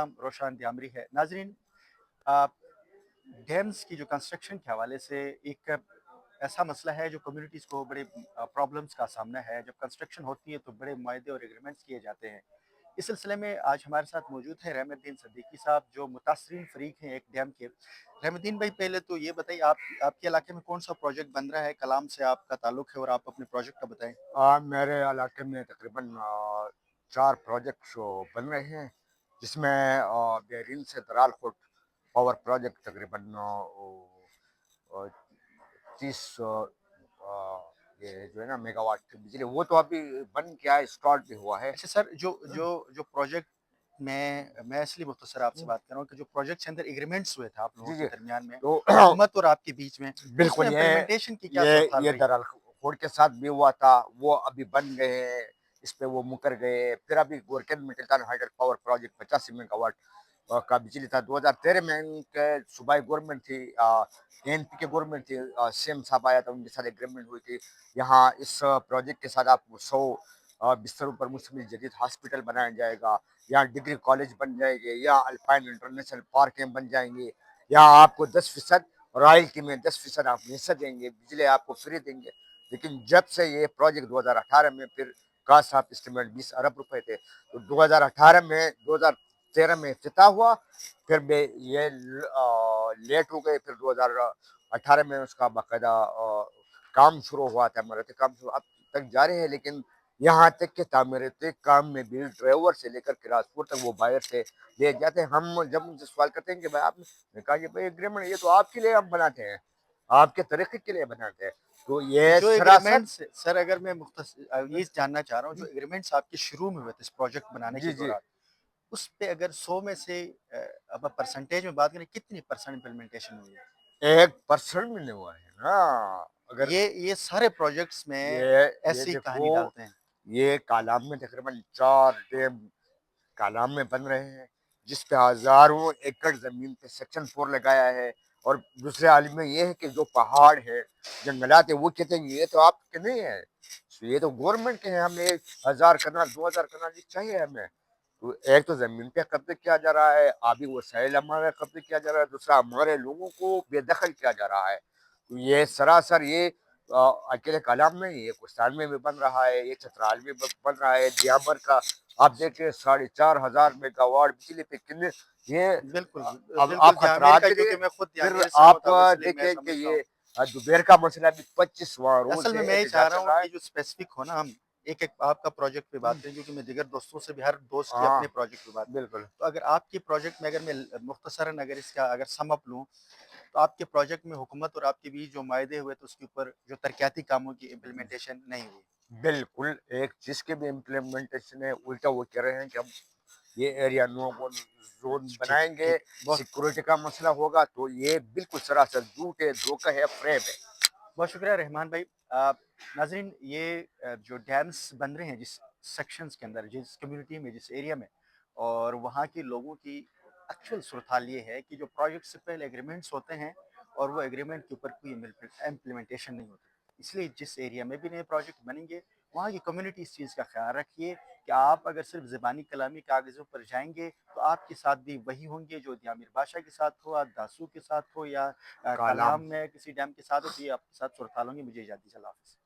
नाम रोशान दियामरी है। नाजरीन, डैम्स की जो कंस्ट्रक्शन के हवाले से एक ऐसा मसला है जो कम्युनिटीज़ को बड़े प्रॉब्लम्स का सामना है। जब कंस्ट्रक्शन होती है तो बड़े मुआहदे और एग्रीमेंट्स किए जाते हैं। इस सिलसिले में आज हमारे साथ मौजूद हैं रहमतदीन सिद्दीकी साहब, जो मुतासरीन फरीक हैं एक डैम के। रहमतदीन भाई, पहले तो ये बताइए, आप आपके इलाके में कौन सा प्रोजेक्ट बन रहा है? कलाम से आपका ताल्लुक है और आप अपने प्रोजेक्ट का बताएं। मेरे इलाके में तकरीबन 4 प्रोजेक्ट्स बन रहे हैं, जिसमें बेरिन से दराल कोट पावर प्रोजेक्ट तकरीबन 30 ये जो है ना मेगावाट की बिजली, वो तो अभी बन गया है, स्टार्ट भी हुआ है। अच्छा सर, जो जो जो प्रोजेक्ट मैं इसलिए मुख्तसर आपसे बात कर रहा हूँ कि जो प्रोजेक्ट के अंदर एग्रीमेंट्स हुए थे आप लोगों जी के जी। दरमियान में, तो हुकूमत और आपके बीच में, तो उसमें बिल्कुल इम्प्लीमेंटेशन की क्या ये सूरत हाल ये रही? दराल कोट के साथ भी हुआ था, वो अभी बन गए हैं, इस पे वो मुकर गए। फिर अभी गोरकन में हाइडल पावर प्रोजेक्ट 85 मेगावाट का बिजली था। 2013 में इनके सूबाई गवर्नमेंट थी, एनपी के गवर्नमेंट थी, सीएम साहब आया था, उनके साथ एग्रीमेंट हुई थी। यहाँ इस प्रोजेक्ट के साथ आपको 100 बिस्तरों पर मुश्तमिल जदीद हॉस्पिटल बनाया जाएगा। यहाँ डिग्री कॉलेज बन जाएंगे, यहाँ अल्पाइन इंटरनेशनल पार्कें बन जाएंगी। यहाँ आपको 10% रॉयल्टी में 10% आप हिस्सा देंगे, बिजली आपको फ्री देंगे। लेकिन जब से ये प्रोजेक्ट 2018 में, फिर कास्ट ऑफ एस्टिमेट 20 अरब रुपए थे, तो 2018 में 2013 में इफ्तिताह हुआ। फिर ये लेट हो गए, फिर 2018 में उसका बाकायदा काम शुरू हुआ था, मरते काम शुरू अब तक जारी है। लेकिन यहाँ तक कि तामीराती काम में भी ड्राइवर से लेकर किरासपुर तक वो बाहर से ले जाते हैं। हम जब उनसे सवाल करते हैं कि भाई आपने कहा कि भाई एग्रीमेंट ये तो आपके लिए हम बनाते हैं, आपके तरीके के लिए बनाते हैं, तो ये जो सरासर। एग्रीमेंट्स सर, अगर मैं ये जानना चाह रहा हूँ, जो एग्रीमेंट्स आपके शुरू में हुए थे इस प्रोजेक्ट बनाने के जी जी। दौरान, उस पे अगर 100 में से अब परसेंटेज में बात करें, कितनी परसेंट इम्प्लीमेंटेशन हुई है? 1% भी नहीं हुआ है ना। अगर ये सारे प्रोजेक्ट्स में ये ऐसी देखो, कहानी डालते हैं। ये कालाम में तकरीबन 4 डैम कालाम में बन रहे हैं, जिस पे हजारों एकड़ जमीन पे सेक्शन 4 लगाया है। और दूसरे आलिम में ये है कि जो पहाड़ है, जंगलात है, वो कहते हैं ये तो आपके नहीं है, ये तो गवर्नमेंट के हैं, हमें 1000 कनाल 2000 कनाल चाहिए हमें। तो एक तो जमीन पे कब्जे किया जा रहा है, आबी वसाइल हमारे कब्जे किया जा रहा है, दूसरा हमारे लोगों को बेदखल किया जा रहा है। तो ये सरासर ये अकेले कलाम में ही, ये कुस्तान में भी बन रहा है, ये चतराल में बन रहा है, दियाबर का आप देखिए 4,500 मेगावाट बिजली पे कितने ये बिल्कुल, अब बिल्कुल आप ध्यामेर खतरात का, भी क्योंकि रहे। मैं खुद फिर ध्यामेर से हूँ, आप तो अब इसलिए मैं देखें कि समझता ये हूँ। दोपहर का मसला भी 25वां रोज असल में है, मैं ये चाह एहतजाज रहा चल हूँ रहा है। कि जो स्पेसिफिक हो ना, हम एक-एक आपका प्रोजेक्ट पे बात करें, क्योंकि मैं दीगर दोस्तों से भी, हर दोस्त के हाँ अपने प्रोजेक्ट पे बात करूँ। बिल्कुल। तो अगर आपके प्रोजेक्ट में, अगर मैं मुख्तसरन अगर इसका अगर सम अप लूँ, तो आपके प्रोजेक्ट में हुकूमत और आपके बीच जो मायदे हुए थे, उसके ऊपर जो तरक्याती कामों की इम्प्लीमेंटेशन नहीं हुई। बिल्कुल एक चीज के भी इम्प्लीमेंटेशन है, उल्टा वो कह रहे हैं कि हम ये एरिया नो गो जोन ठीक, बनाएंगे, ठीक। बहुत सिक्योरिटी का मसला होगा। तो ये बिल्कुल सरासर झूठ है, धोखा है, फ्रेब है। बहुत शुक्रिया रहमान भाई। नाज़रीन, ये जो डैम्स बन रहे हैं जिस सेक्शंस के अंदर, जिस कम्युनिटी में, जिस एरिया में, और वहाँ के लोगों की एक्चुअल सूरत हाल ये है कि जो प्रोजेक्ट से पहले एग्रीमेंट्स होते हैं और वो एग्रीमेंट के ऊपर कोई इम्प्लीमेंटेशन नहीं होती। इसलिए जिस एरिया में भी नए प्रोजेक्ट बनेंगे, वहाँ की कम्युनिटी इस चीज़ का ख्याल रखिए कि आप अगर सिर्फ ज़बानी कलामी कागज़ों पर जाएंगे, तो आपके साथ भी वही होंगे जो दियामिर बादशाह के साथ हो, दासू के साथ हो, या कालाम कलाम में किसी डैम के साथ हो। तो ये आपके साथ सूरत हाल होंगी। मुझे इजाज़त दीजिए। अल्लाह हाफ़िज़।